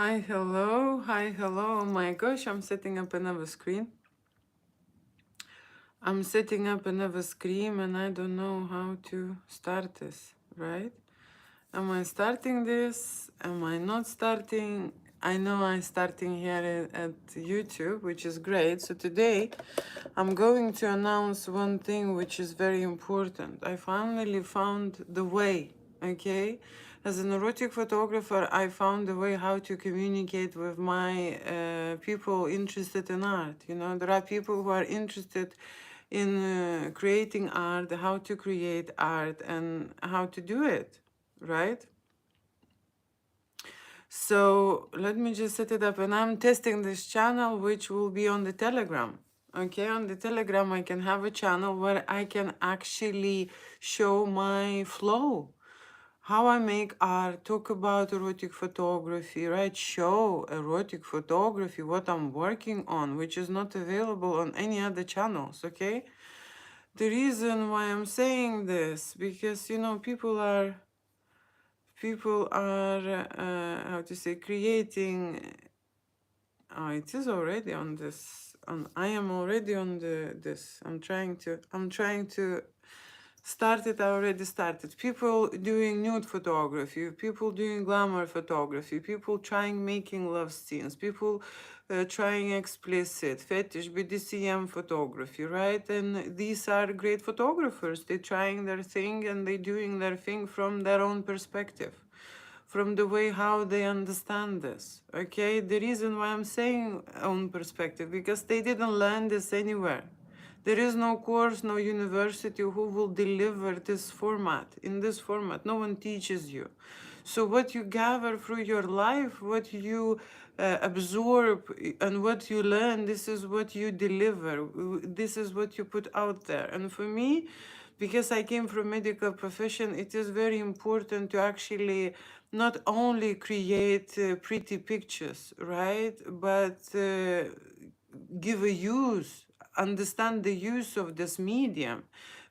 Hi, hello. Hi, hello. Oh my gosh, I'm setting up another screen. I'm setting up another screen and I don't know how to start this, right? Am I starting this? Am I not starting? I know I'm starting here at YouTube, which is great. So today I'm going to announce one thing which is very important. I finally found the way, okay? As an erotic photographer, I found a way how to communicate with my people interested in art. You know, there are people who are interested in creating art, how to create art, and how to do it, right? So let me just set it up, and I'm testing this channel, which will be on the Telegram. Okay, on the Telegram, I can have a channel where I can actually show my flow, how I make art, talk about erotic photography, right? Show erotic photography, what I'm working on, which is not available on any other channels, okay? The reason why I'm saying this, because, you know, people are how to say, creating. It is already on this. I am already on the this. I'm trying to start it. I already started. People doing nude photography, people doing glamour photography, people trying making love scenes, people trying explicit, fetish, BDSM photography, right? And these are great photographers. They're trying their thing and they're doing their thing from their own perspective, from the way how they understand this. Okay, the reason why I'm saying own perspective, because they didn't learn this anywhere. There is no course, no university who will deliver this format, in this format. No one teaches you. So what you gather through your life, what you absorb and what you learn, this is what you deliver. This is what you put out there. And for me, because I came from medical profession, it is very important to actually not only create pretty pictures, right? But give a use, understand the use of this medium.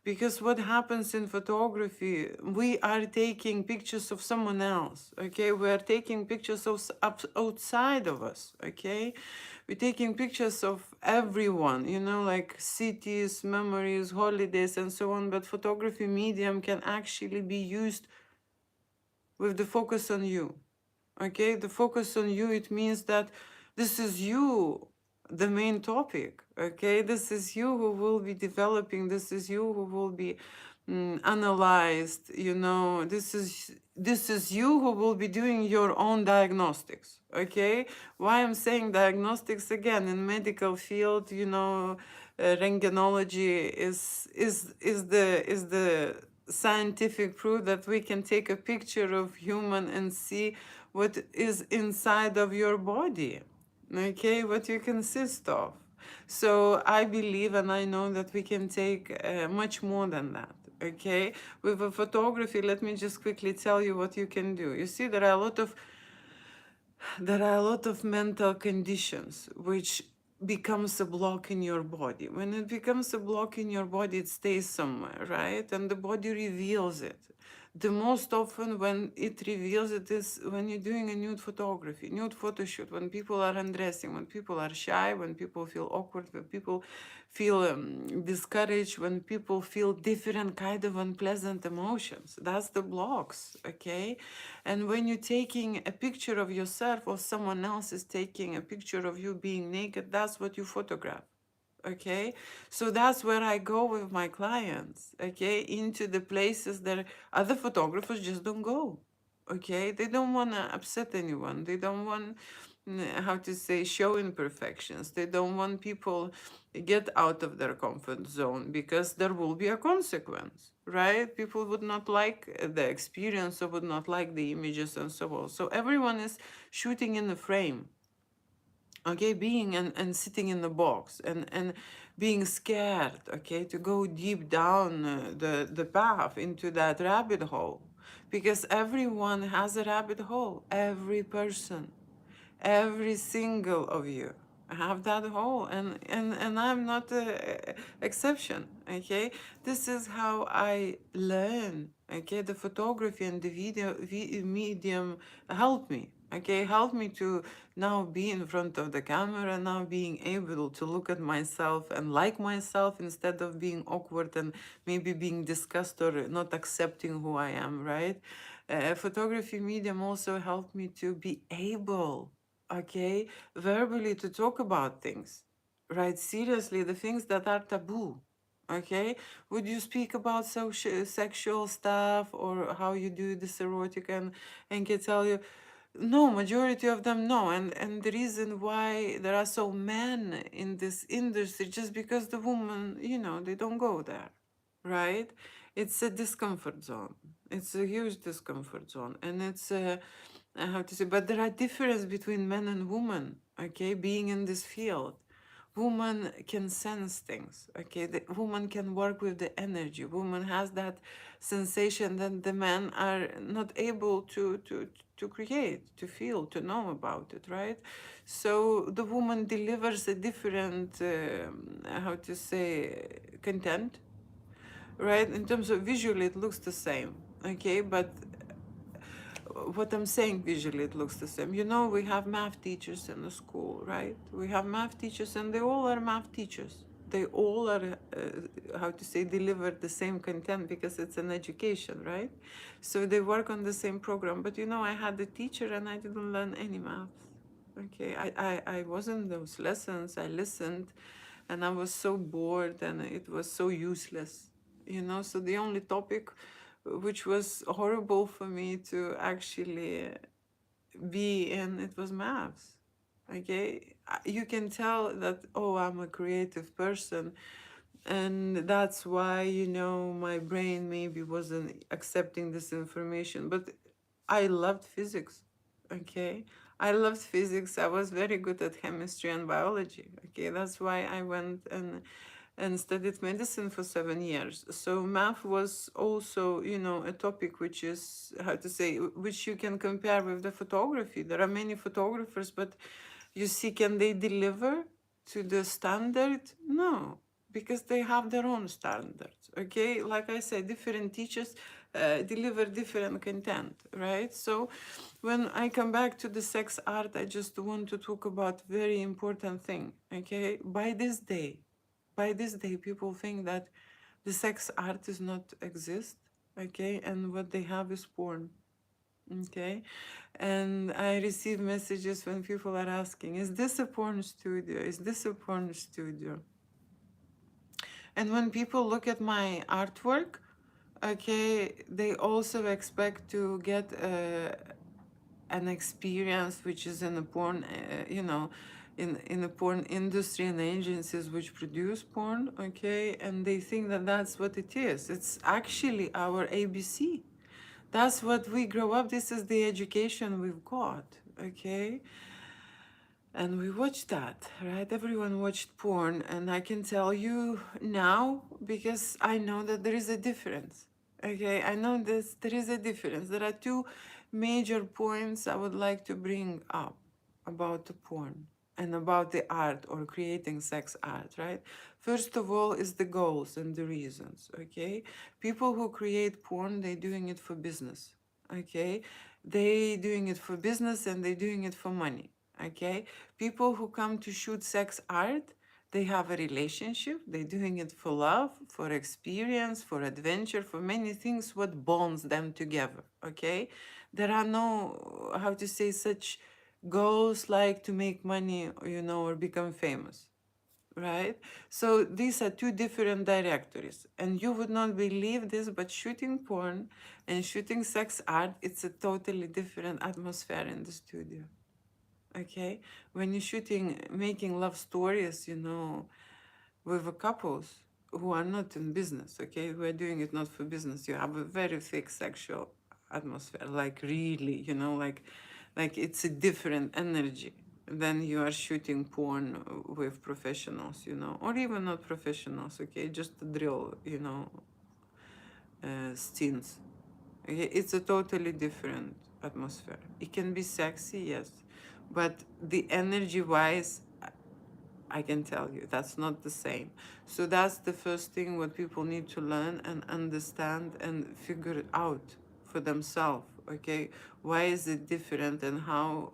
Because what happens in photography, we are taking pictures of someone else, okay? We are taking pictures of outside of us, okay? We're taking pictures of everyone, you know, like cities, memories, holidays, and so on. But photography medium can actually be used with the focus on you. Okay, the focus on you, it means that this is you, the main topic. Okay, this is you who will be developing, this is you who will be analyzed, you know, this is you who will be doing your own diagnostics. Okay, why I'm saying diagnostics again, in medical field, you know, rentgenology is the scientific proof that we can take a picture of human and see what is inside of your body, okay, what you consist of. So I believe and I know that we can take much more than that. Okay, with a photography, let me just quickly tell you what you can do. You see, there are a lot of mental conditions which becomes a block in your body. When it becomes a block in your body, it stays somewhere, right? And the body reveals it. The most often when it reveals it is when you're doing a nude photography, nude photo shoot, when people are undressing, when people are shy, when people feel awkward, when people feel discouraged, when people feel different kind of unpleasant emotions. That's the blocks, okay? And when you're taking a picture of yourself or someone else is taking a picture of you being naked, that's what you photograph. Okay, so that's where I go with my clients, okay, into the places that other photographers just don't go. Okay, they don't want to upset anyone, they don't want how to say, show imperfections, they don't want people get out of their comfort zone, because there will be a consequence, right? People would not like the experience or would not like the images and so on. So everyone is shooting in the frame, okay, being and sitting in the box and being scared, okay, to go deep down the path into that rabbit hole, because everyone has a rabbit hole. Every person, every single of you have that hole, and I'm not a exception. Okay, this is how I learn. Okay, the photography and the video medium helped me. Okay, help me to now be in front of the camera, now being able to look at myself and like myself instead of being awkward and maybe being disgusted or not accepting who I am, right? Photography medium also helped me to be able, okay, verbally to talk about things, right? Seriously, the things that are taboo. Okay, would you speak about sexual stuff or how you do this erotic and can tell you no, majority of them no. And the reason why there are so men in this industry just because the women, they don't go there, right? It's a discomfort zone. It's a huge discomfort zone. And it's a, I have to say, but there are differences between men and women, okay, being in this field. Woman can sense things, okay? The woman can work with the energy. Woman has that sensation that the men are not able to create, to feel, to know about it, right? So the woman delivers a different, how to say, content, right? In terms of visually, it looks the same, okay? But what I'm saying visually, it looks the same. We have math teachers in the school, right? We have math teachers, and they all are math teachers. They all are, how to say, deliver the same content because it's an education, right? So they work on the same program. But I had a teacher and I didn't learn any math. Okay, I wasn't in those lessons. I listened and I was so bored and it was so useless, So the only topic which was horrible for me to actually be in, it was maths. Okay, you can tell that, oh, I'm a creative person, and that's why my brain maybe wasn't accepting this information, but I loved physics. Okay, I loved physics. I was very good at chemistry and biology. Okay, that's why I went and studied medicine for 7 years. So math was also, a topic which is, how to say, which you can compare with the photography. There are many photographers, but you see, can they deliver to the standard? No, because they have their own standards. Okay, like I said, different teachers deliver different content, right? So when I come back to the sex art, I just want to talk about very important thing. Okay, by this day, people think that the sex art does not exist. Okay, and what they have is porn. Okay, and I receive messages when people are asking, is this a porn studio? Is this a porn studio? And when people look at my artwork, okay, they also expect to get an experience which is in the porn, in the porn industry and agencies which produce porn, okay, and they think that that's what it is. It's actually our ABC. That's what we grow up. This is the education we've got, okay? And we watched that, right? Everyone watched porn, and I can tell you now because I know that there is a difference. Okay, I know this. There is a difference. There are two major points I would like to bring up about the porn and about the art or creating sex art, right? First of all, is the goals and the reasons. Okay, people who create porn, they're doing it for business. Okay, they doing it for business and they're doing it for money. Okay, people who come to shoot sex art, they have a relationship, they're doing it for love, for experience, for adventure, for many things, what bonds them together. Okay, there are no, how to say, such goals like to make money, or become famous, right? So these are two different directories, and you would not believe this, but shooting porn and shooting sex art, it's a totally different atmosphere in the studio. Okay, when you're shooting, making love stories, with the couples who are not in business, okay, who are doing it not for business, you have a very thick sexual atmosphere, like really, like it's a different energy than you are shooting porn with professionals, or even not professionals, okay, just to drill, scenes. Okay? It's a totally different atmosphere. It can be sexy, yes, but the energy wise, I can tell you that's not the same. So that's the first thing what people need to learn and understand and figure it out for themselves. Okay, why is it different, and how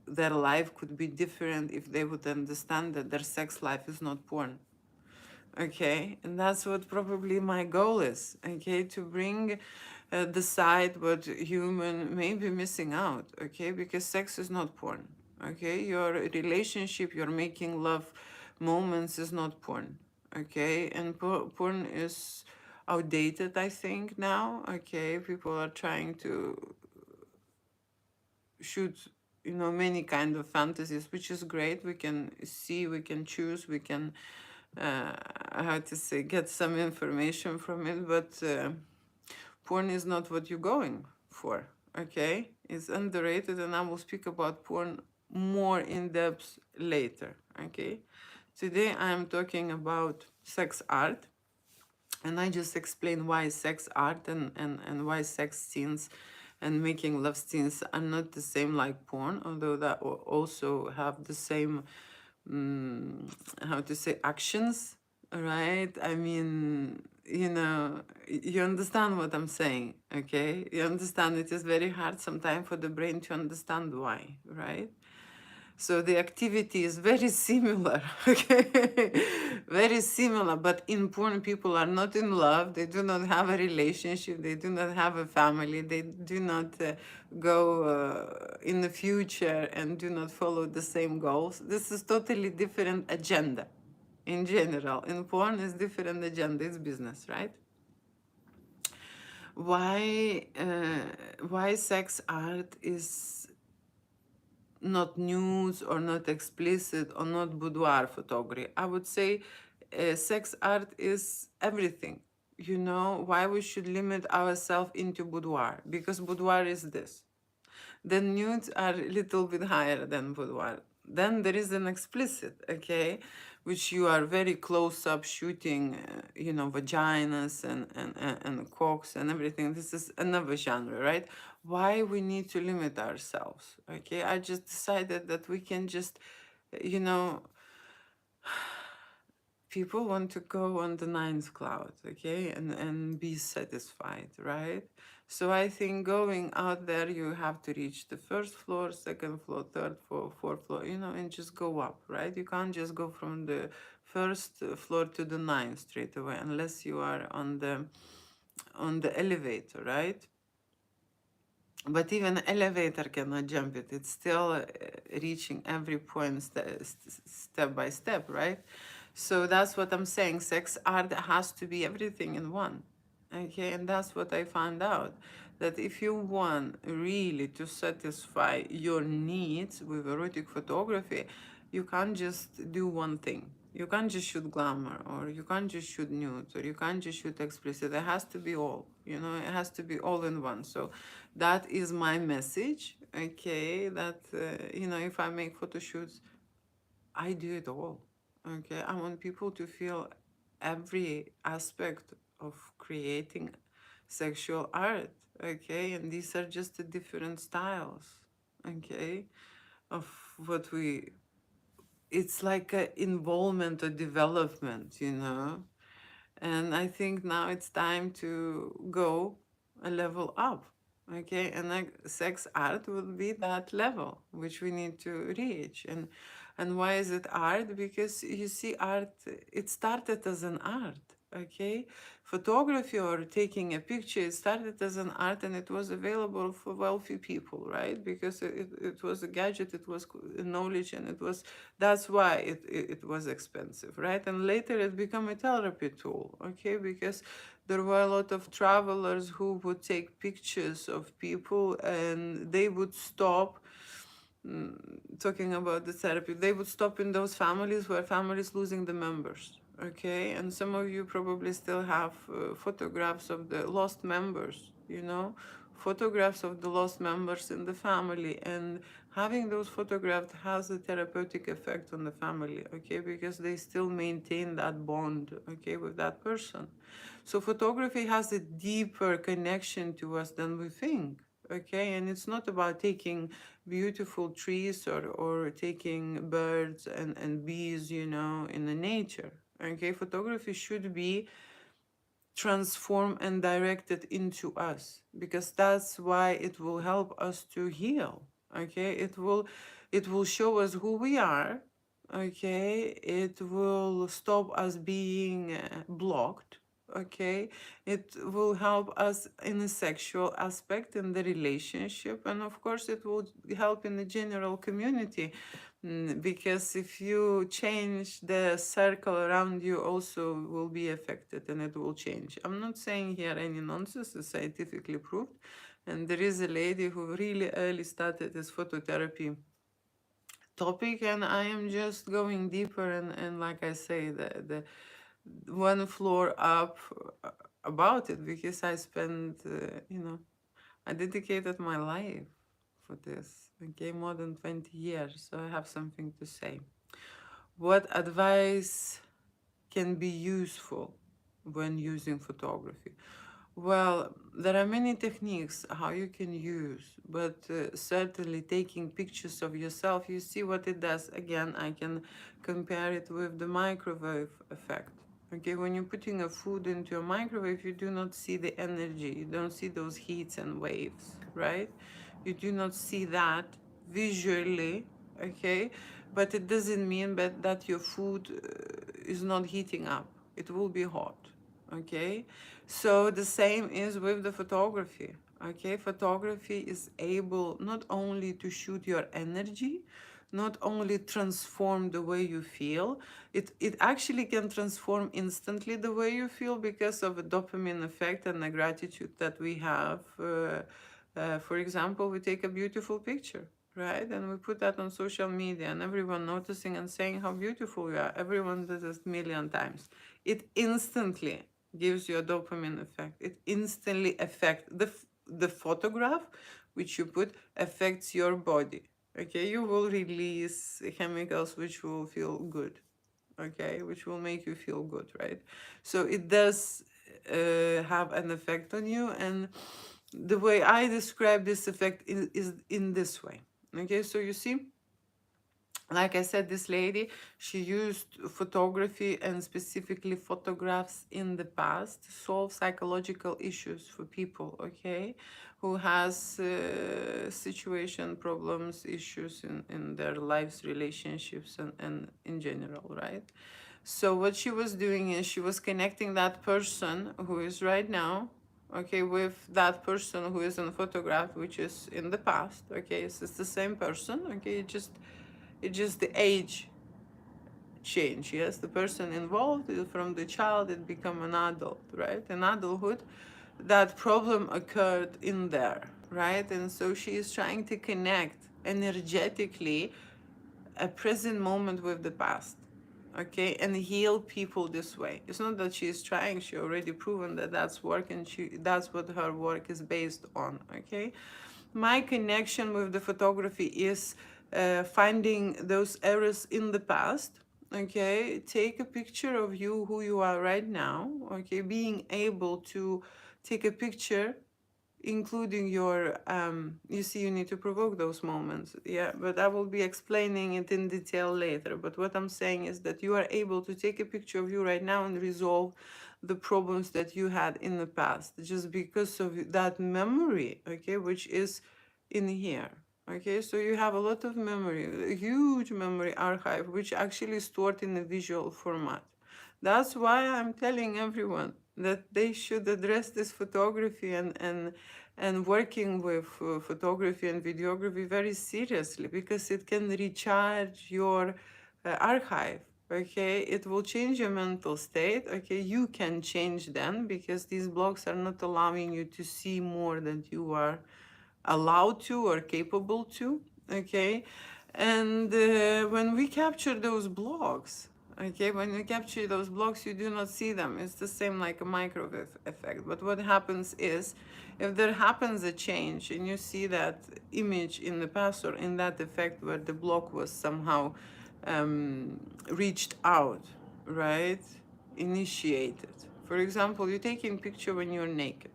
their life could be different if they would understand that their sex life is not porn. Okay, and that's what probably my goal is. Okay, to bring the side what human may be missing out. Okay, because sex is not porn. Okay, your relationship, your making love moments is not porn. Okay, and porn is outdated, I think, now. Okay, people are trying to shoot, many kind of fantasies, which is great. We can see, we can choose, we can how to say, get some information from it, but porn is not what you're going for. Okay, it's underrated, and I will speak about porn more in depth later. Okay, today I am talking about sex art, and I just explain why sex art and why sex scenes and making love scenes are not the same like porn, although that will also have the same, how to say, actions, right? I mean, you understand what I'm saying, okay? You understand it is very hard sometimes for the brain to understand why, right? So the activity is very similar, okay? Very similar, but in porn, people are not in love. They do not have a relationship. They do not have a family. They do not go in the future and do not follow the same goals. This is totally different agenda in general. In porn, is different agenda. It's business, right? Why sex art is not nudes or not explicit or not boudoir photography? I would say sex art is everything. Why we should limit ourselves into boudoir? Because boudoir is this. The nudes are a little bit higher than boudoir. Then there is an explicit, okay, which you are very close up shooting, vaginas and cocks and everything. This is another genre, right? Why we need to limit ourselves, okay? I just decided that we can just, you know, people want to go on the ninth cloud, okay, and be satisfied, right? So I think going out there, you have to reach the first floor, second floor, third floor, fourth floor, and just go up, right? You can't just go from the first floor to the ninth straight away unless you are on the elevator, right? But even elevator cannot jump it. It's still reaching every point step by step, right? So that's what I'm saying. Sex art has to be everything in one. Okay, and that's what I found out. That if you want really to satisfy your needs with erotic photography, you can't just do one thing. You can't just shoot glamour, or you can't just shoot nudes, or you can't just shoot explicit. It has to be all, it has to be all in one. So that is my message, okay? That, if I make photo shoots, I do it all, okay? I want people to feel every aspect of creating sexual art, okay? And these are just the different styles, okay? Of what it's like an involvement or development. And I think now it's time to go a level up, okay? And like sex art will be that level which we need to reach. And why is it art? Because you see, art, it started as an art, okay? Photography or taking a picture, it started as an art, and it was available for wealthy people, right? Because it was a gadget, it was knowledge, and that's why it was expensive, right? And later it became a therapy tool, okay? Because there were a lot of travelers who would take pictures of people, and they would stop, talking about the therapy, they would stop in those families where families losing the members, okay? And some of you probably still have photographs of the lost members, photographs of the lost members in the family, and having those photographs has a therapeutic effect on the family, okay? Because they still maintain that bond, okay, with that person. So photography has a deeper connection to us than we think, okay? And it's not about taking beautiful trees or taking birds and bees, in the nature, okay? Photography should be transform and direct it into us, because that's why it will help us to heal. Okay, it will show us who we are. Okay, it will stop us being blocked. Okay, it will help us in a sexual aspect in the relationship, and of course it will help in the general community. Because if you change, the circle around you also will be affected and it will change. I'm not saying here any nonsense, it's scientifically proved. And there is a lady who really early started this phototherapy topic, and I am just going deeper, and like I say, the one floor up about it, because I spent, I dedicated my life for this. Okay, more than 20 years, so I have something to say. What advice can be useful when using photography? Well, there are many techniques how you can use, but certainly taking pictures of yourself, you see what it does. Again, I can compare it with the microwave effect. Okay, when you're putting a food into a microwave, you do not see the energy, you don't see those heats and waves, right? You do not see that visually, okay? But it doesn't mean that your food is not heating up. It will be hot, okay? So the same is with the photography, okay? Photography is able not only to shoot your energy, not only transform the way you feel, it actually can transform instantly the way you feel because of a dopamine effect and the gratitude that we have. For example, we take a beautiful picture, right? And we put that on social media, and everyone noticing and saying how beautiful you are. Everyone does this a million times. It instantly gives you a dopamine effect. It instantly affects the photograph which you put affects your body. Okay, you will release chemicals which will feel good. Okay, which will make you feel good, right? So it does have an effect on you, and the way I describe this effect is in this way. Okay, so you see, like I said, this lady, she used photography and specifically photographs in the past to solve psychological issues for people, okay, who has situation, problems, issues in their lives, relationships, and in general, right? So what she was doing is she was connecting that person who is right now, okay, with that person who is in the photograph, which is in the past, okay, it's the same person, okay, it's just the age change. Yes, the person involved from the child it become an adult, right? In adulthood, that problem occurred in there, right? And so she is trying to connect energetically a present moment with the past, okay, and heal people this way. It's not that she is trying, she already proven that that's work, and that's what her work is based on, okay. My connection with the photography is finding those errors in the past, okay, take a picture of you who you are right now, okay, being able to take a picture including your you see, you need to provoke those moments, yeah, but I will be explaining it in detail later. But what I'm saying is that you are able to take a picture of you right now and resolve the problems that you had in the past just because of that memory, okay, which is in here. Okay, so you have a lot of memory, a huge memory archive, which actually stored in a visual format. That's why I'm telling everyone that they should address this photography and working with photography and videography very seriously, because it can recharge your archive. Okay, it will change your mental state. Okay, you can change them because these blocks are not allowing you to see more than you are allowed to or capable to. Okay, and when we capture those blocks, okay, when you capture those blocks, you do not see them. It's the same like a microwave effect. But what happens is, if there happens a change and you see that image in the past or in that effect where the block was somehow reached out, right, initiated. For example, you're taking picture when you're naked,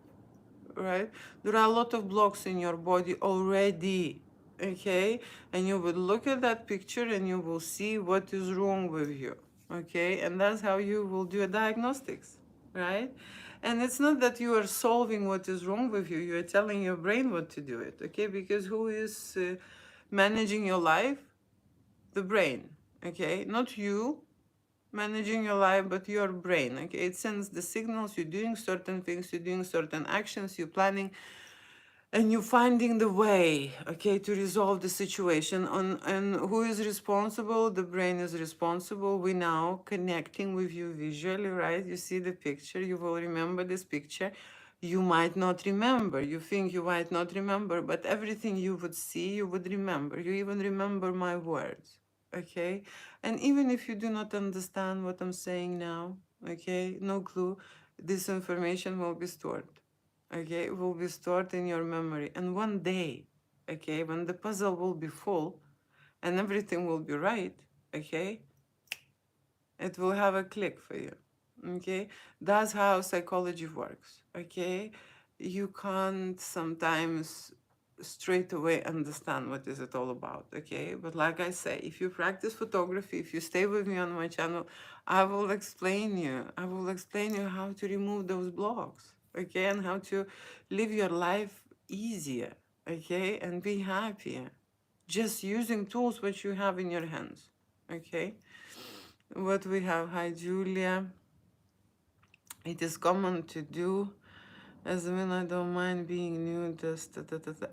right? There are a lot of blocks in your body already, okay? And you would look at that picture and you will see what is wrong with you, okay? And that's how you will do a diagnostics, right? And it's not that you are solving what is wrong with you, you are telling your brain what to do it, okay? Because who is managing your life? The brain, okay? Not you managing your life, but your brain, okay? It sends the signals, you're doing certain things, you're doing certain actions, you're planning, and you're finding the way, okay, to resolve the situation. And who is responsible? The brain is responsible. We now connecting with you visually, right? You see the picture, you will remember this picture. You might not remember, you think you might not remember, but everything you would see, you would remember. You even remember my words, okay? And even if you do not understand what I'm saying now, okay, no clue, this information will be stored, okay, will be stored in your memory. And one day, okay, when the puzzle will be full and everything will be right, okay, it will have a click for you, okay? That's how psychology works, okay? You can't sometimes straight away understand what is it all about, okay? But like I say, if you practice photography, if you stay with me on my channel, I will explain you how to remove those blocks, okay? And how to live your life easier, okay? And be happier, just using tools which you have in your hands, okay? What we have? Hi, Julia. It is common to do as when I don't mind being nude.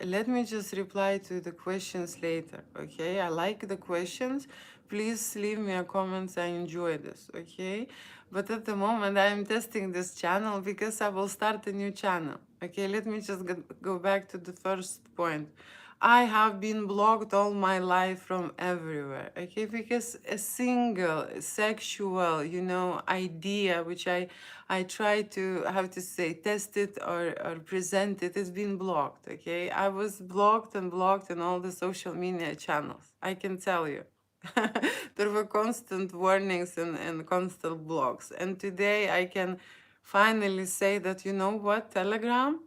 Let me just reply to the questions later, okay? I like the questions. Please leave me a comment. I enjoy this, okay? But at the moment, I'm testing this channel because I will start a new channel, okay? Let me just go back to the first point. I have been blocked all my life from everywhere, okay? Because a single sexual, idea which I try to, how to say, test it or present it, has been blocked, okay? I was blocked and blocked in all the social media channels, I can tell you. There were constant warnings and constant blocks. And today I can finally say that, you know what, Telegram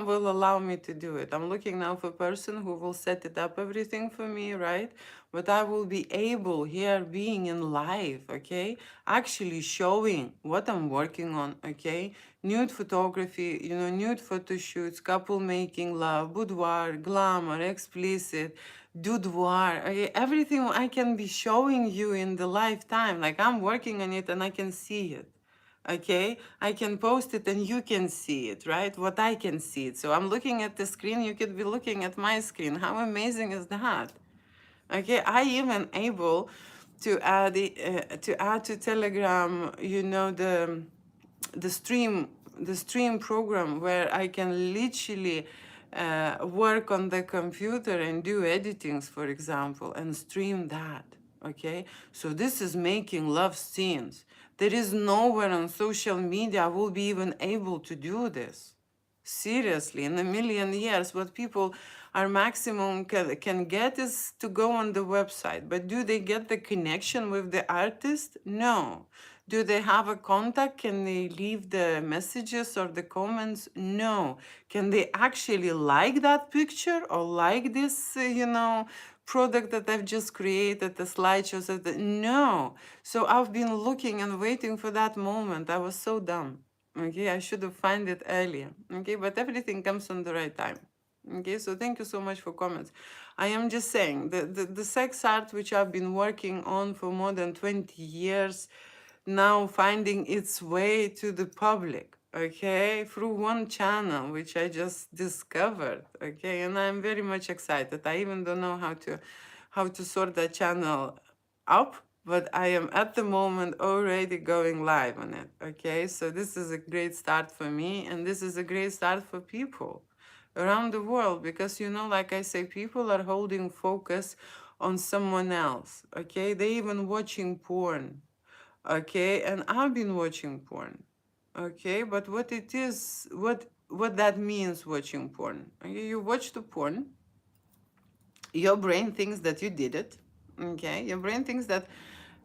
will allow me to do it. I'm looking now for a person who will set it up, everything for me, right? But I will be able here, being in live, okay, actually showing what I'm working on, okay? Nude photography, nude photo shoots, couple making love, boudoir, glamour, explicit, boudoir, okay? Everything I can be showing you in the lifetime, like I'm working on it and I can see it, okay? I can post it and you can see it, right? What I can see it. So I'm looking at the screen, you could be looking at my screen. How amazing is that? Okay, I even able to add to Telegram, the stream the stream program where I can literally work on the computer and do editings, for example, and stream that. Okay, so this is making love scenes. There is nowhere on social media I will be even able to do this. Seriously, in a million years, what people are maximum can get is to go on the website. But do they get the connection with the artist? No. Do they have a contact? Can they leave the messages or the comments? No. Can they actually like that picture or like this, product that I've just created, the slideshows? No. So I've been looking and waiting for that moment. I was so dumb. Okay, I should have found it earlier. Okay, but everything comes on the right time. Okay, so thank you so much for comments. I am just saying the sex art which I've been working on for more than 20 years, now finding its way to the public, okay, through one channel which I just discovered, okay, and I'm very much excited. I even don't know how to sort that channel up, but I am at the moment already going live on it, okay? So this is a great start for me, and this is a great start for people around the world, because, like I say, people are holding focus on someone else, okay? They even watching porn, okay? And I've been watching porn, okay? But what that means, watching porn, okay? You watch the porn, your brain thinks that you did it, okay? Your brain thinks that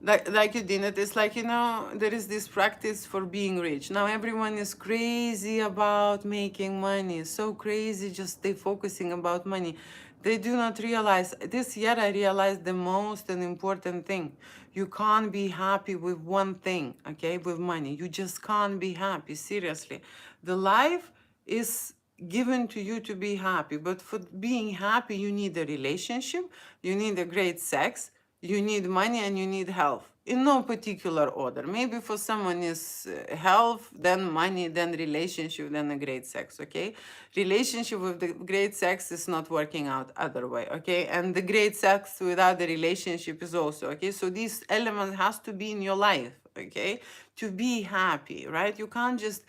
like you did it. It's like, there is this practice for being rich. Now everyone is crazy about making money, so crazy, just they focusing about money. They do not realize. This year I realized the most and important thing. You can't be happy with one thing, okay, with money. You just can't be happy, seriously. The life is given to you to be happy, but for being happy, you need a relationship, you need a great sex, you need money, and you need health in no particular order. Maybe for someone is health, then money, then relationship, then a great sex, okay? Relationship with the great sex is not working out other way, okay? And the great sex without the relationship is also, okay? So these elements has to be in your life, okay? To be happy, right? You can't just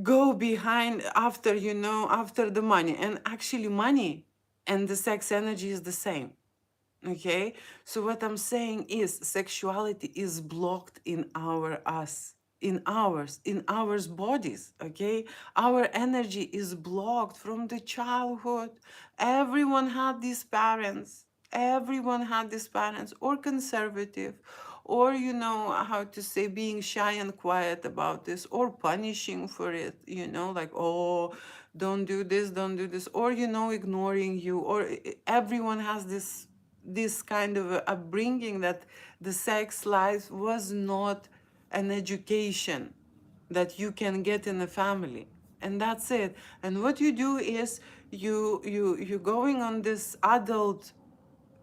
go behind after, after the money. And actually money and the sex energy is the same. Okay, so what I'm saying is sexuality is blocked in our us, in ours bodies. Okay, our energy is blocked from the childhood. Everyone had these parents. Everyone had these parents, or conservative, or how to say, being shy and quiet about this, or punishing for it. Like, oh, don't do this, don't do this, or ignoring you, or everyone has this kind of upbringing that the sex life was not an education that you can get in a family, and that's it. And what you do is you going on this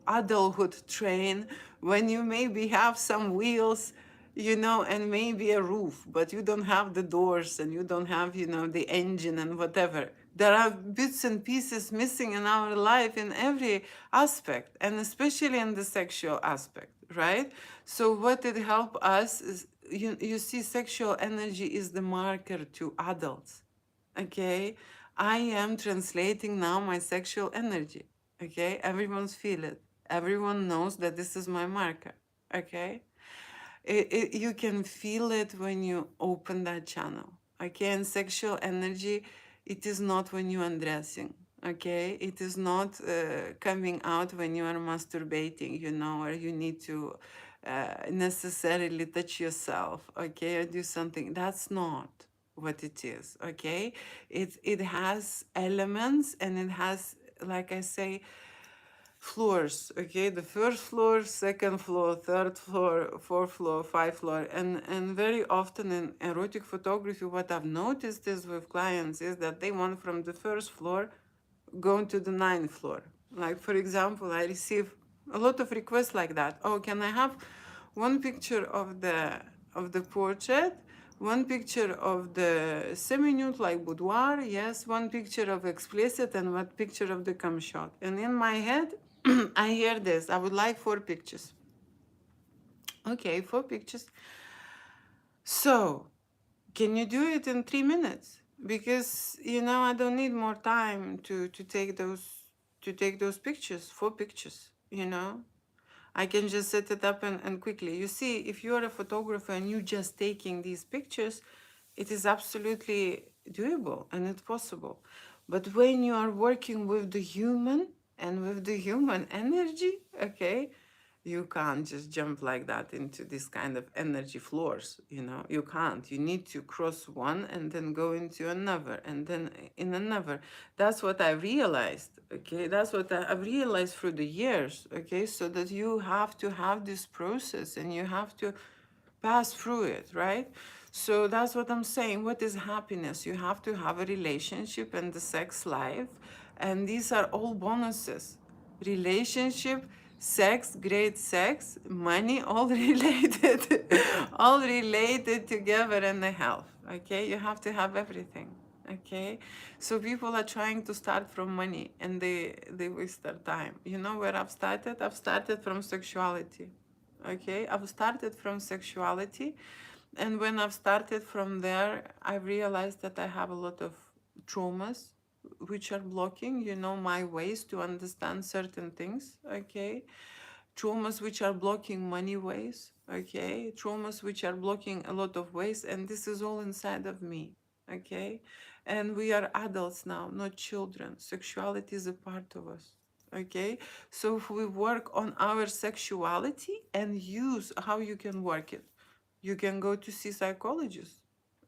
adulthood train when you maybe have some wheels, and maybe a roof, but you don't have the doors, and you don't have, the engine and whatever. There are bits and pieces missing in our life in every aspect, and especially in the sexual aspect, right? So what it help us is, you see, sexual energy is the marker to adults. Okay, I am translating now my sexual energy. Okay, everyone's feel it. Everyone knows that this is my marker. Okay, you can feel it when you open that channel. Okay, and sexual energy, it is not when you undressing. Okay, it is not coming out when you are masturbating, or you need to necessarily touch yourself, okay, or do something. That's not what it is. Okay, it has elements, and it has, like I say, floors. Okay, the first floor, second floor, third floor, fourth floor, fifth floor. And very often in erotic photography, what I've noticed is with clients is that they want from the first floor going to the ninth floor. Like, for example, I receive a lot of requests like that. Oh, can I have one picture of the portrait, one picture of the semi-nude, like boudoir, yes, one picture of explicit, and one picture of the cum shot. And in my head, I hear this: I would like 4 pictures. Okay, 4 pictures. So, can you do it in 3 minutes? Because I don't need more time to take those pictures, 4 pictures. I can just set it up and quickly. You see, if you're a photographer and you're just taking these pictures, it is absolutely doable and it's possible. But when you are working with the human and with the human energy, okay, you can't just jump like that into this kind of energy floors. You can't. You need to cross one and then go into another, and then in another. That's what I realized. Okay, that's what I've realized through the years. Okay, so that you have to have this process, and you have to pass through it, right? So that's what I'm saying. What is happiness? You have to have a relationship and the sex life, and these are all bonuses. Relationship, sex, great sex, money, all related, all related together, and the health. Okay, you have to have everything. Okay, so people are trying to start from money, and they waste their time. You know where I've started? I've started from sexuality. Okay, I've started from sexuality, and when I've started from there, I realized that I have a lot of traumas which are blocking, my ways to understand certain things. Okay, traumas which are blocking money ways. Okay, traumas which are blocking a lot of ways, and this is all inside of me. Okay, and we are adults now, not children. Sexuality is a part of us. Okay, so if we work on our sexuality and use how you can work it, you can go to see psychologists.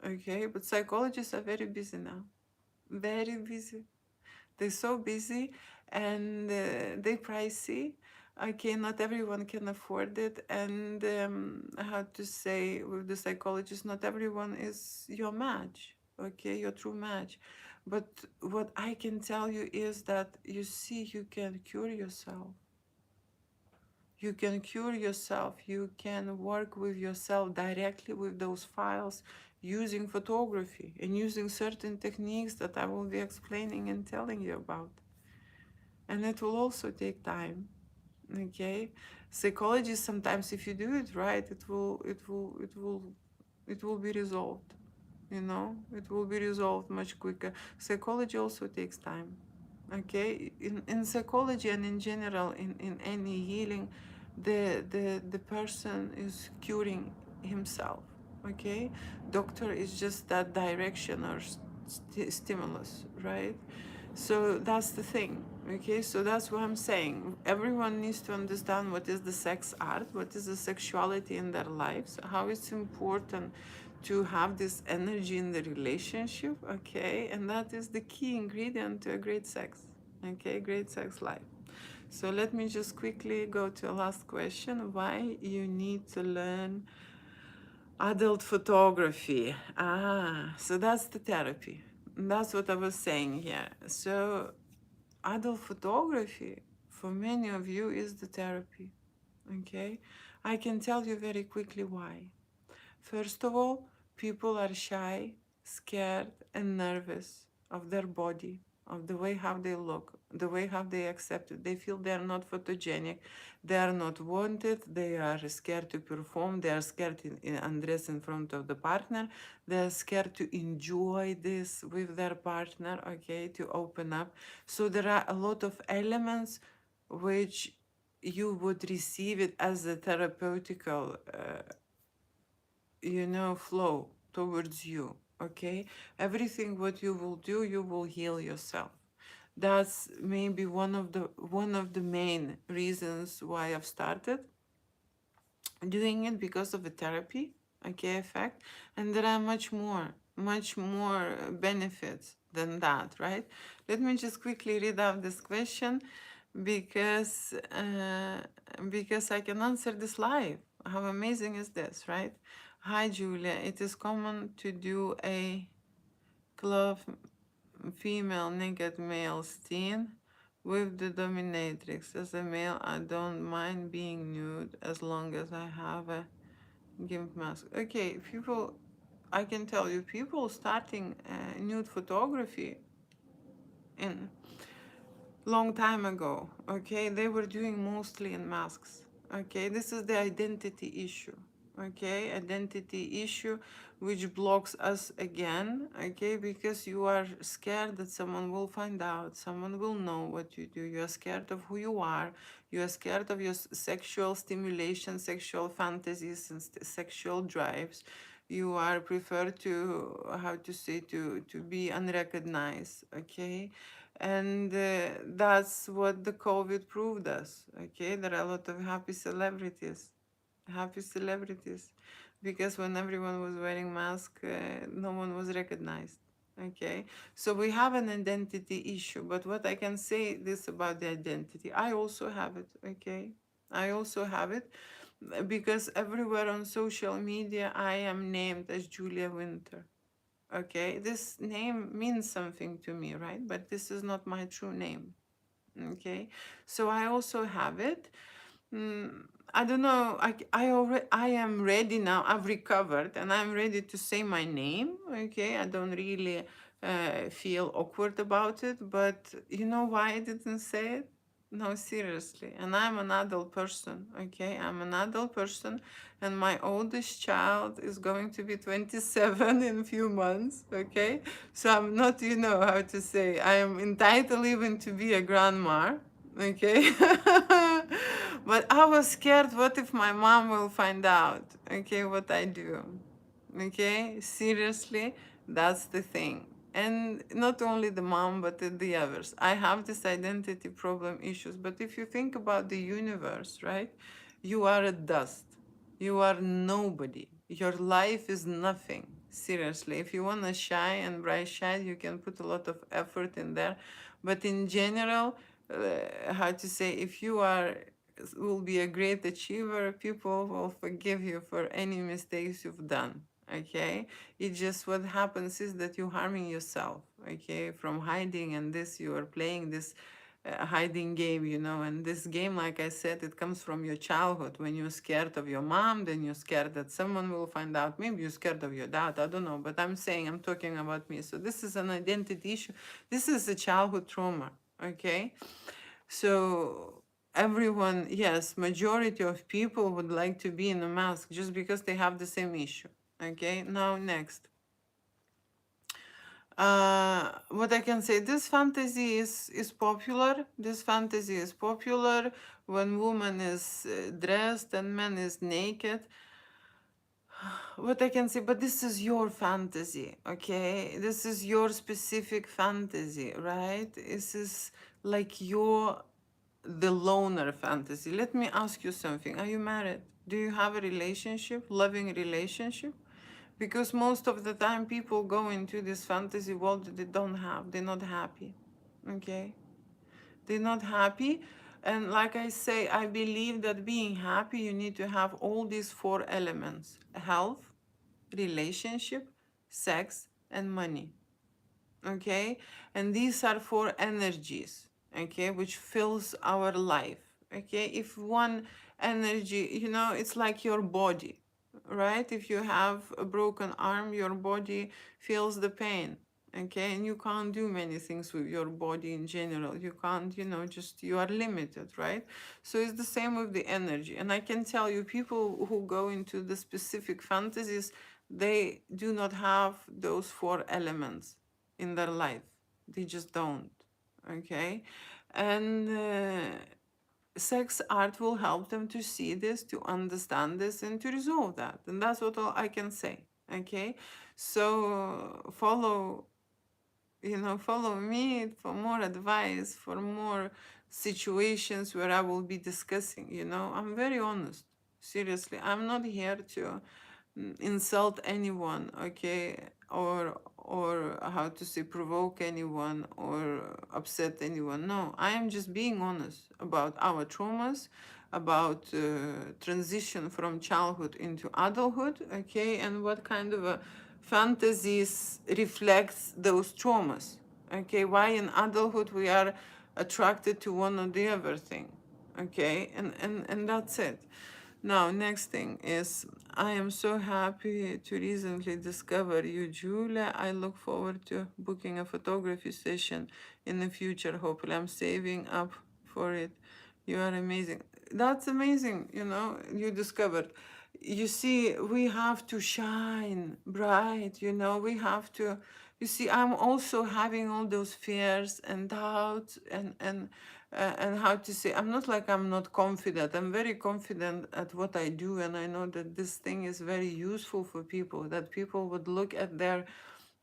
Okay, but psychologists are very busy now, very busy. They're so busy, and they pricey. Okay, not everyone can afford it, and how to say, with the psychologist, not everyone is your match. Okay, your true match. But what I can tell you is that, you see, you can cure yourself. You can cure yourself. You can work with yourself directly with those files, using photography and using certain techniques that I will be explaining and telling you about. And it will also take time. Okay, psychology, sometimes if you do it right, it will be resolved. It will be resolved much quicker. Psychology also takes time. Okay, in psychology and in general, in any healing, the person is curing himself. Okay, doctor is just that direction or stimulus, right? So that's the thing. Okay, so that's what I'm saying. Everyone needs to understand what is the sex art, what is the sexuality in their lives, how it's important to have this energy in the relationship. Okay, and that is the key ingredient to a great sex. Okay, great sex life. So let me just quickly go to a last question: why you need to learn adult photography? So that's the therapy. That's what I was saying here. So adult photography, for many of you, is the therapy. Okay, I can tell you very quickly why. First of all, people are shy, scared, and nervous of their body, of the way how they look, the way how they accept it. They feel they are not photogenic, they are not wanted, they are scared to perform, they are scared to undress in front of the partner, they are scared to enjoy this with their partner, okay, to open up. So there are a lot of elements which you would receive it as a therapeutical flow towards you. Okay, everything what you will do, you will heal yourself. That's maybe one of the main reasons why I've started doing it, because of the therapy, okay, effect. And there are much more benefits than that, right? Let me just quickly read out this question, because I can answer this live. How amazing is this, right? Hi Julia, it is common to do a club female naked male scene with the dominatrix. As a male, I don't mind being nude as long as I have a gimp mask. Okay, people, I can tell you, people starting nude photography in long time ago, okay, they were doing mostly in masks. Okay, this is the identity issue. Okay, identity issue, which blocks us again. Okay, because you are scared that someone will find out, someone will know what you do. You are scared of who you are. You are scared of your sexual stimulation, sexual fantasies, and sexual drives. You are prefer to, how to say, to be unrecognized. Okay, and that's what the COVID proved us. Okay, there are a lot of happy celebrities, because when everyone was wearing mask, no one was recognized. Okay, so we have an identity issue. But what I can say this about the identity, I also have it. Okay, I also have it, because everywhere on social media I am named as Julia Winter. Okay, this name means something to me, right? But this is not my true name. Okay, so I also have it. I don't know. I am ready now. I've recovered and I'm ready to say my name. Okay, I don't really feel awkward about it. But you know why I didn't say it? No, seriously. And I'm an adult person. Okay, I'm an adult person, and my oldest child is going to be 27 in a few months. Okay, so I'm not, how to say, I am entitled even to be a grandma. Okay. But I was scared, what if my mom will find out, okay, what I do? Okay, seriously, that's the thing. And not only the mom, but the others. I have this identity problem issues. But if you think about the universe, right? You are a dust. You are nobody. Your life is nothing. Seriously. If you want to shine and bright shine, you can put a lot of effort in there. But in general, how to say, if you are will be a great achiever, people will forgive you for any mistakes you've done. Okay, it just what happens is that you're harming yourself. Okay, from hiding, and this you are playing this hiding game, you know. And this game, like I said, it comes from your childhood, when you're scared of your mom, then you're scared that someone will find out, maybe you're scared of your dad, I don't know, but I'm saying, I'm talking about me. So this is an identity issue, this is a childhood trauma. Okay, so everyone, yes, majority of people would like to be in a mask just because they have the same issue. Okay, now next. What I can say, this fantasy is popular. This fantasy is popular when woman is dressed and man is naked. What I can say, but this is your fantasy, okay? This is your specific fantasy, right? This is like your the loner fantasy. Let me ask you something. Are you married? Do you have a relationship, loving relationship? Because most of the time people go into this fantasy world that they don't have. They're not happy. Okay? They're not happy. And like I say, I believe that being happy, you need to have all these four elements: health, relationship, sex, and money. Okay, and these are four energies, okay, which fills our life. Okay, if one energy, you know, it's like your body, right? If you have a broken arm, your body feels the pain. Okay, and you can't do many things with your body in general. You can't, you know, just you are limited, right? So it's the same with the energy. And I can tell you, people who go into the specific fantasies, they do not have those four elements in their life. They just don't. Okay, and sex art will help them to see this, to understand this, and to resolve that. And that's what all I can say. Okay, so follow, you know, follow me for more advice, for more situations where I will be discussing. You know, I'm very honest. Seriously, I'm not here to insult anyone, okay, or how to say, provoke anyone or upset anyone. No, I am just being honest about our traumas, about transition from childhood into adulthood, okay, and what kind of a fantasies reflects those traumas. Okay, why in adulthood we are attracted to one or the other thing. Okay, and that's it. Now, next thing is, I am so happy to recently discover you, Julia. I look forward to booking a photography session in the future. Hopefully, I'm saving up for it. You are amazing. That's amazing, you know, you discovered. You see, we have to shine bright, you know, we have to. You see, I'm also having all those fears and doubts and how to say, I'm not like I'm not confident. I'm very confident at what I do, and I know that this thing is very useful for people, that people would look at their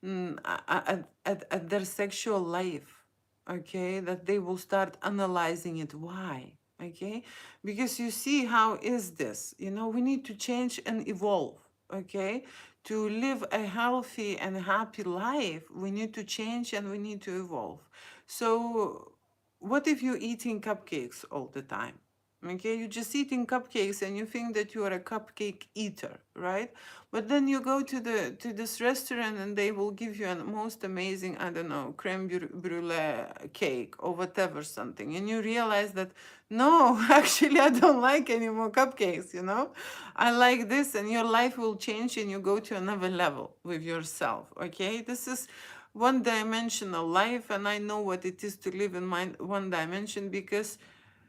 at their sexual life, okay, that they will start analyzing it. Why? Okay, because you see, how is this, you know, we need to change and evolve. Okay, to live a healthy and happy life, we need to change and we need to evolve. So what if you're eating cupcakes all the time? Okay, you're just eating cupcakes and you think that you are a cupcake eater, right? But then you go to this restaurant and they will give you a most amazing, I don't know, creme brulee cake or whatever something, and you realize that no, actually I don't like any more cupcakes, you know? I like this, and your life will change and you go to another level with yourself. Okay? This is one dimensional life, and I know what it is to live in my one dimension, because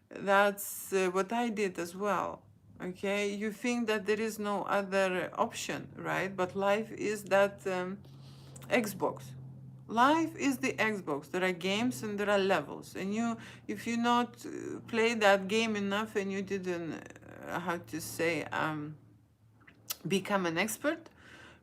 that's what I did as well. Okay, you think that there is no other option, right? But life is that Xbox. Life is the Xbox. There are games and there are levels, and you, if you not play that game enough and you didn't, how to say, become an expert,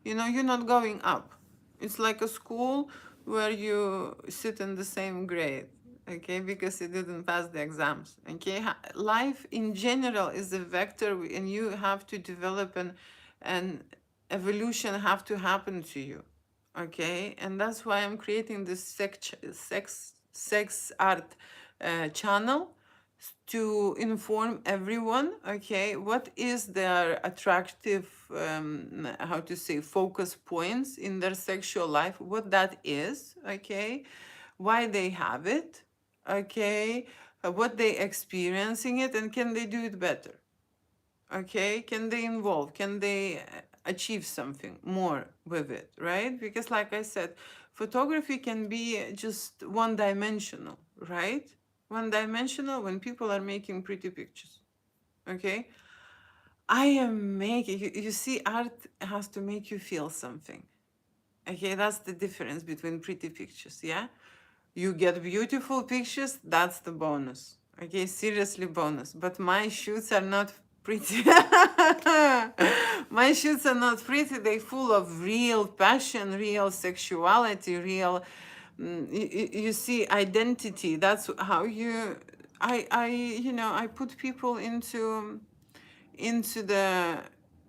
you know, you're not going up. It's like a school where you sit in the same grade, okay, because you didn't pass the exams. Okay, life in general is a vector, and you have to develop an evolution have to happen to you. Okay, and that's why I'm creating this sex art channel to inform everyone, okay, what is their attractive, how to say, focus points in their sexual life, what that is, okay, why they have it, okay, what they experiencing it, and can they do it better, okay, can they involve, can they achieve something more with it, right? Because like I said, photography can be just one dimensional, right? One dimensional when people are making pretty pictures, okay. I am making you see, art has to make you feel something, okay. That's the difference between pretty pictures, yeah. You get beautiful pictures, that's the bonus. Okay, seriously bonus. But my shoots are not pretty. My shoots are not pretty. They full of real passion, real sexuality, real you see, identity. That's how you I I put people into the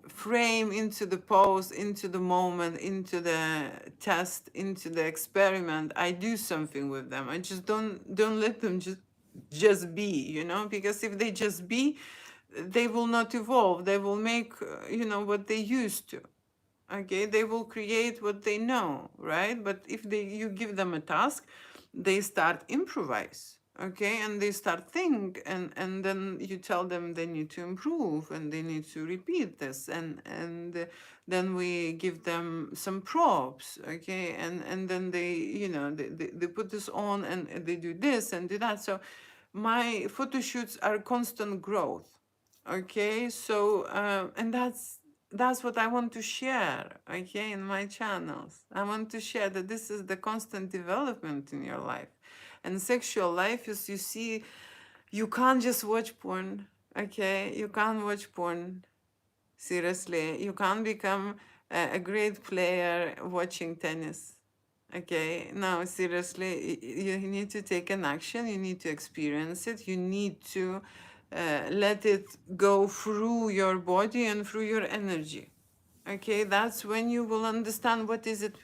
frame, into the pose, into the moment, into the test, into the experiment. I do something with them. I just don't let them just be, because if they just be, they will not evolve. They will make what they used to. Okay, they will create what they know, right? But if you give them a task, they start improvise, okay, and they start think, and then you tell them they need to improve and they need to repeat this, and then we give them some props, okay, and then they they put this on and they do this and do that. So my photo shoots are constant growth, okay. So and that's what I want to share, okay, in my channels. I want to share that this is the constant development in your life. And sexual life is, you see, you can't just watch porn, okay? You can't watch porn, seriously. You can't become a great player watching tennis, okay? No, seriously, you need to take an action, you need to experience it, you need to let it go through your body and through your energy, okay. That's when you will understand what is it,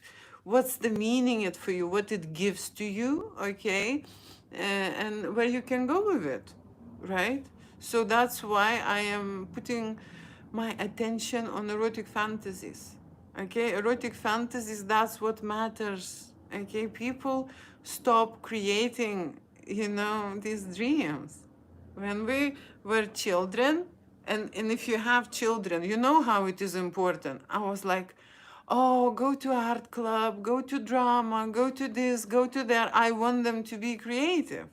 what's the meaning it for you, what it gives to you, okay, and where you can go with it, right? So that's why I am putting my attention on erotic fantasies, okay. Erotic fantasies, that's what matters, okay. People stop creating these dreams when we were children. And if you have children, you know how it is important. I was like, oh, go to art club, go to drama, go to this, go to that. I want them to be creative.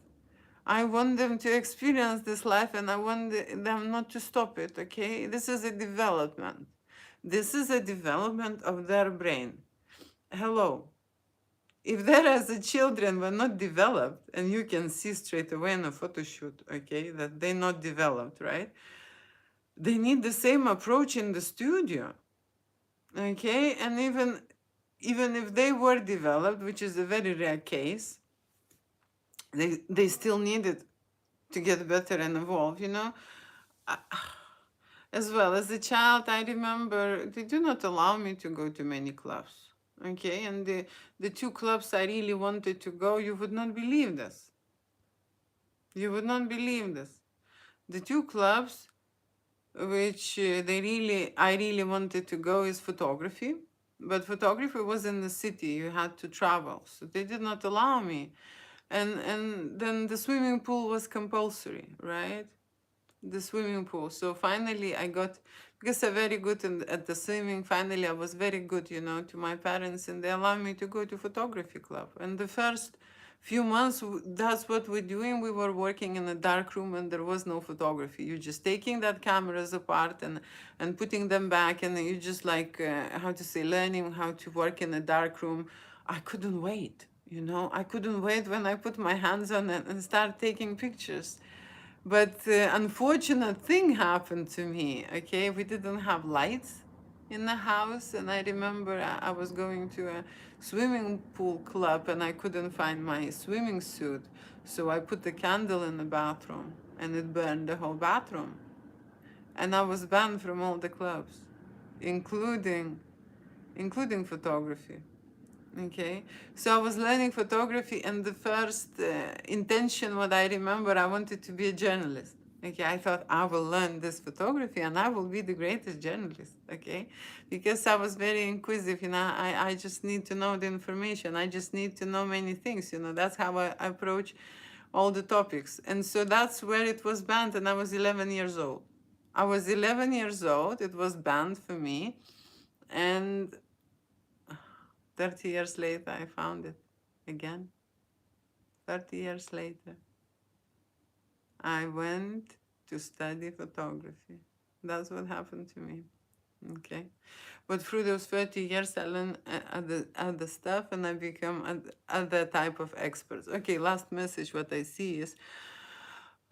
I want them to experience this life, and I want them not to stop it, okay? This is a development. This is a development of their brain. Hello. If there as a children were not developed, and you can see straight away in a photo shoot, okay, that they're not developed, right? They need the same approach in the studio, okay. And even if they were developed, which is a very rare case, they still need it to get better and evolve, As well as a child, I remember they do not allow me to go to many clubs, okay. And the two clubs I really wanted to go, you would not believe this, you would not believe this. The two clubs which I really wanted to go is photography, but photography was in the city. You had to travel, so they did not allow me. And then the swimming pool was compulsory, right? The swimming pool. So finally, I got, because I'm very good at the swimming. Finally, I was very good, to my parents, and they allowed me to go to photography club. And the first few months, that's what we're doing. We were working in a dark room, and there was no photography. You're just taking that cameras apart and putting them back, and you just like how to say, learning how to work in a dark room. I couldn't wait. I couldn't wait when I put my hands on it and start taking pictures. But unfortunate thing happened to me, okay? We didn't have lights in the house, and I remember I was going to a swimming pool club and I couldn't find my swimming suit. So I put the candle in the bathroom and it burned the whole bathroom. And I was banned from all the clubs, including photography. Okay, so I was learning photography, and the first intention, what I remember, I wanted to be a journalist. Okay, I thought I will learn this photography and I will be the greatest journalist. Okay, because I was very inquisitive, I just need to know the information. I just need to know many things. That's how I approach all the topics. And so that's where it was banned, and I was 11 years old. I was 11 years old, it was banned for me, and 30 years later, I found it again. 30 years later, I went to study photography. That's what happened to me. Okay. But through those 30 years, I learned other stuff, and I become other type of experts. Okay, last message, what I see is,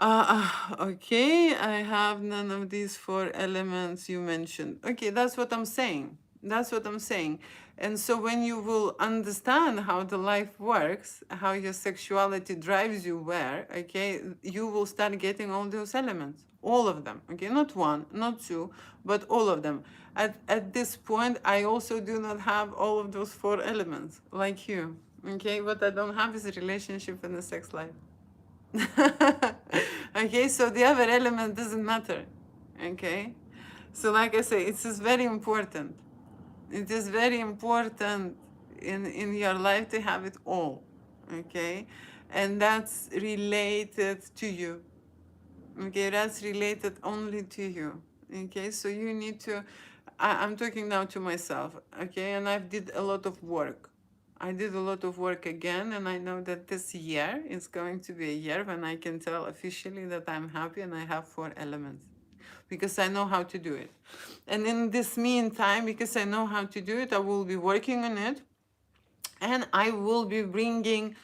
okay, I have none of these four elements you mentioned. Okay, that's what I'm saying. That's what I'm saying. And so when you will understand how the life works, how your sexuality drives you where, okay, you will start getting all those elements. All of them. Okay, not one, not two, but all of them. At this point, I also do not have all of those four elements, like you. Okay, what I don't have is a relationship and a sex life. Okay, so the other element doesn't matter. Okay, so like I say, it is very important. It is very important in your life to have it all. Okay, and that's related to you. Okay, that's related only to you. Okay, so you need to. I'm talking now to myself. Okay, and I've did a lot of work. I did a lot of work again, and I know that this year is going to be a year when I can tell officially that I'm happy and I have four elements, because I know how to do it. And in this meantime, because I know how to do it, I will be working on it, and I will be bringing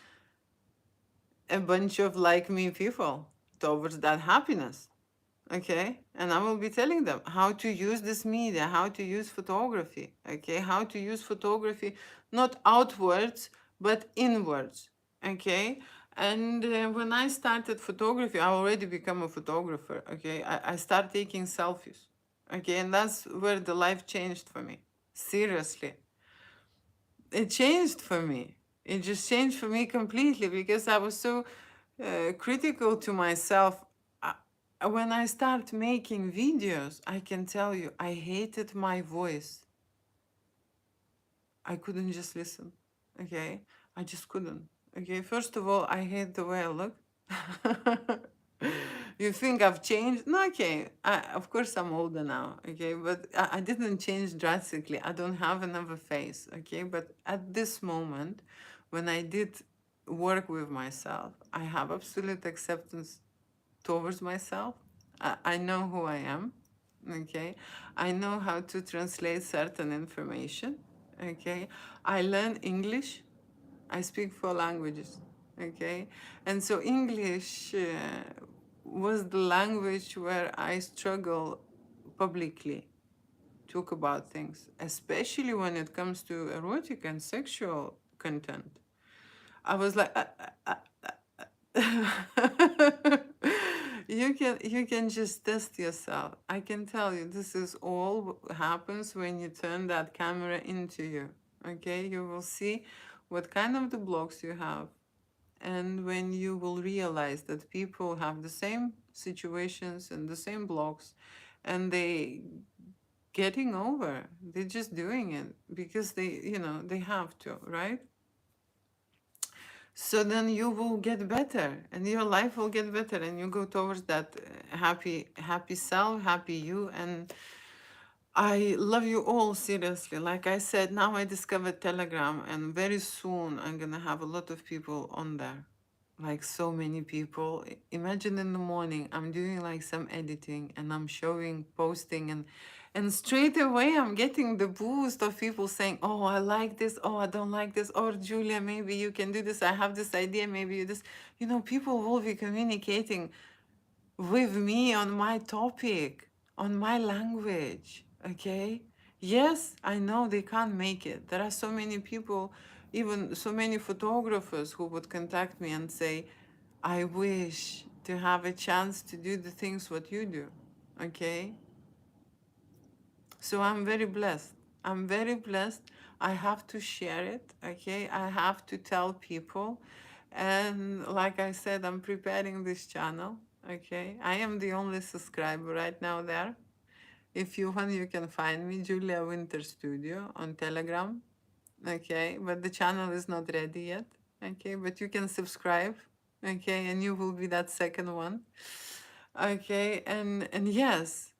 a bunch of like me people towards that happiness. Okay, and I will be telling them how to use this media, how to use photography. Okay, how to use photography not outwards but inwards. Okay, and when I started photography, I already become a photographer. Okay, I start taking selfies. Okay, and that's where the life changed for me. Seriously, it changed for me. It just changed for me completely, because I was so critical to myself. When I start making videos, I can tell you, I hated my voice. I couldn't just listen. Okay, I just couldn't. Okay, first of all, I hate the way I look. You think I've changed? No, okay. Of course, I'm older now. Okay, but I didn't change drastically. I don't have another face. Okay, but at this moment, when I did work with myself, I have absolute acceptance towards myself. I know who I am. Okay, I know how to translate certain information. Okay, I learn English. I speak four languages. Okay, and so English was the language where I struggle publicly talk about things, especially when it comes to erotic and sexual content. I was like, you can just test yourself. I can tell you, this is all happens when you turn that camera into you. Okay, you will see what kind of the blocks you have, and when you will realize that people have the same situations and the same blocks, and they getting over, they're just doing it because they have to, right? So then you will get better, and your life will get better, and you go towards that happy self, happy you. And I love you all, seriously. Like I said, now I discovered Telegram, and very soon I'm gonna have a lot of people on there, like so many people. Imagine in the morning I'm doing like some editing, and I'm showing, posting, and straight away I'm getting the boost of people saying, oh, I like this, oh, I don't like this, or Julia, maybe you can do this, I have this idea, maybe you this. People will be communicating with me on my topic, on my language. Okay, yes, I know they can't make it. There are so many people, even so many photographers, who would contact me and say, I wish to have a chance to do the things what you do. Okay, so I'm very blessed. I'm very blessed. I have to share it, okay? I have to tell people. And like I said, I'm preparing this channel, okay? I am the only subscriber right now there. If you want, you can find me, Julia Winter Studio, on Telegram, okay? But the channel is not ready yet, okay? But you can subscribe, okay? And you will be that second one, okay? And yes,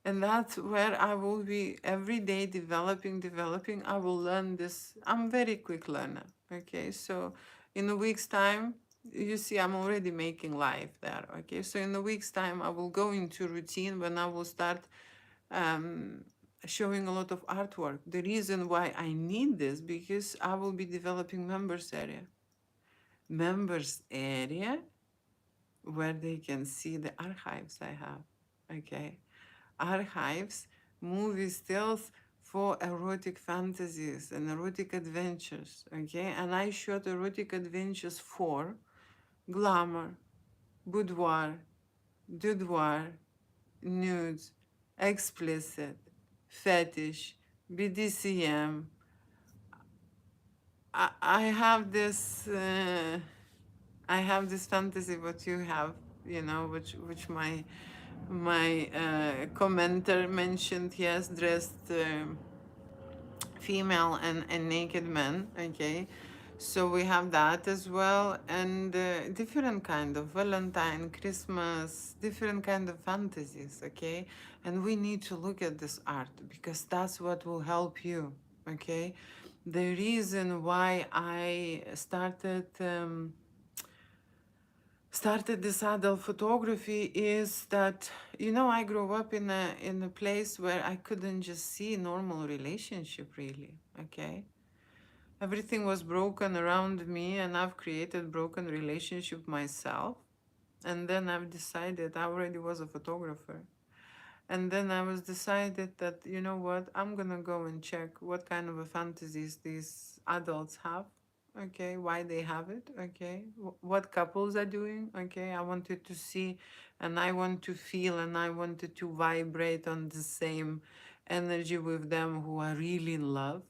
and that's where I will be every day developing. I will learn this. I'm very quick learner, okay? So in a week's time, you see, I'm already making live there, okay? So in a week's time, I will go into routine when I will start um, showing a lot of artwork. The reason why I need this, because I will be developing members area. Members area where they can see the archives I have, okay? Archives, movie stills for erotic fantasies and erotic adventures, okay? And I shot erotic adventures for glamour, boudoir, boudoir, nudes, explicit, fetish, BDCM. I have this. I have this fantasy what you have, you know, which my commenter mentioned. Yes, dressed female and naked men. Okay, so we have that as well, and different kind of Valentine, Christmas, different kind of fantasies. Okay, and we need to look at this art because that's what will help you. Okay, the reason why I started this adult photography is that, you know, I grew up in a place where I couldn't just see normal relationship really. Okay, everything was broken around me and I've created broken relationship myself. And then I've decided, I already was a photographer, and then I was decided that, you know what, I'm gonna go and check what kind of a fantasies these adults have. Okay, why they have it. Okay, what couples are doing. Okay, I wanted to see, and I want to feel, and I wanted to vibrate on the same energy with them who are really in love.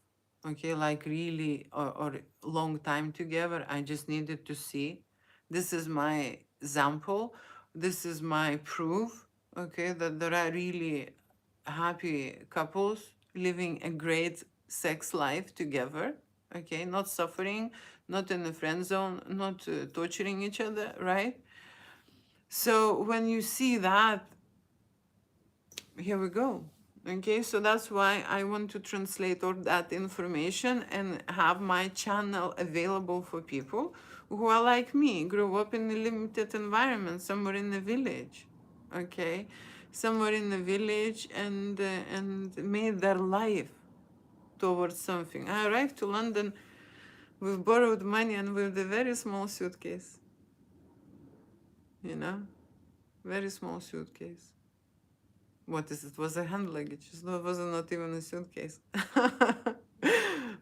Okay, like really, or long time together. I just needed to see. This is my example. This is my proof, okay, that there are really happy couples living a great sex life together, okay, not suffering, not in the friend zone, not torturing each other, right? So when you see that, here we go. Okay, so that's why I want to translate all that information and have my channel available for people who are like me, grew up in a limited environment, somewhere in the village. Okay, somewhere in the village, and made their life towards something. I arrived to London with borrowed money and with a very small suitcase. You know, very small suitcase. What is it? Was a hand luggage. It was not even a suitcase.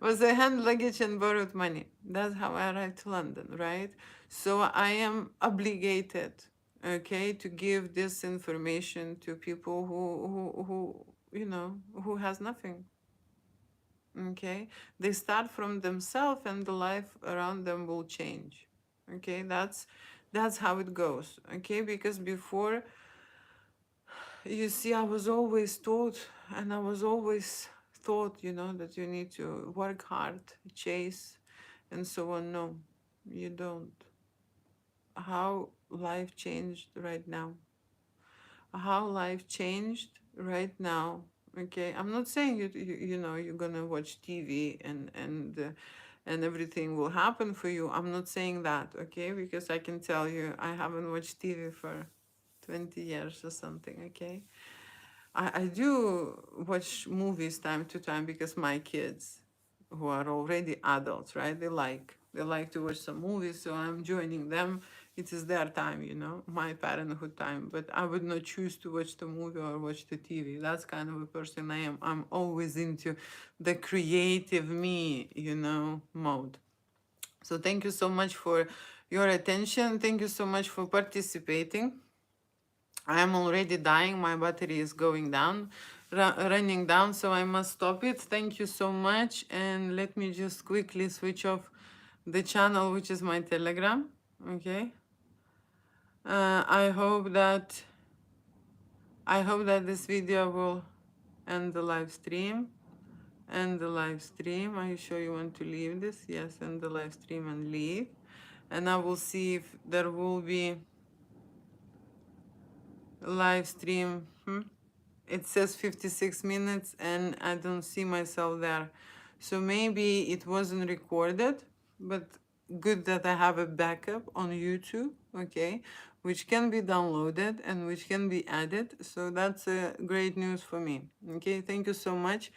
Was a hand luggage and borrowed money. That's how I arrived to London, right? So I am obligated, okay, to give this information to people who you know, who has nothing. Okay, they start from themselves, and the life around them will change. Okay, that's how it goes. Okay, because before, you see, I was always taught, and I was always thought, you know, that you need to work hard, chase, and so on. No, you don't. How life changed right now. How life changed right now. Okay, I'm not saying you know, you're gonna watch TV and everything will happen for you. I'm not saying that, okay, because I can tell you I haven't watched TV for 20 years or something. Okay, I do watch movies time to time because my kids, who are already adults, right? They like to watch some movies, so I'm joining them. It is their time, you know, my parenthood time. But I would not choose to watch the movie or watch the TV. That's kind of a person I am. I'm always into the creative me, you know, mode. So thank you so much for your attention. Thank you so much for participating. I am already dying. My battery is going down, running down, so I must stop it. Thank you so much. And let me just quickly switch off the channel, which is my Telegram. Okay. I hope that this video will end the live stream. End the live stream. Are you sure you want to leave this? Yes, end the live stream and leave. And I will see if there will be a live stream. It says 56 minutes and I don't see myself there. So maybe it wasn't recorded, but good that I have a backup on YouTube, okay, which can be downloaded and which can be added. So that's great news for me. Okay, thank you so much.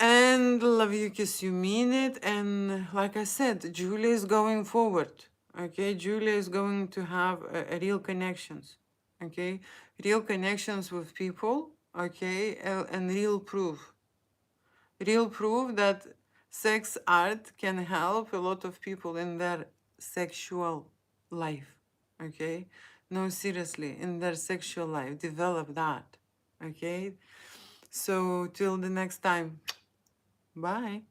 And love you, kiss you, mean it. And like I said, Julia is going forward. Okay, Julia is going to have a real connections. Okay, real connections with people. Okay, and real proof. Real proof that sex art can help a lot of people in their sexual life. Okay, no, seriously, in their sexual life, develop that. Okay, so till the next time. Bye.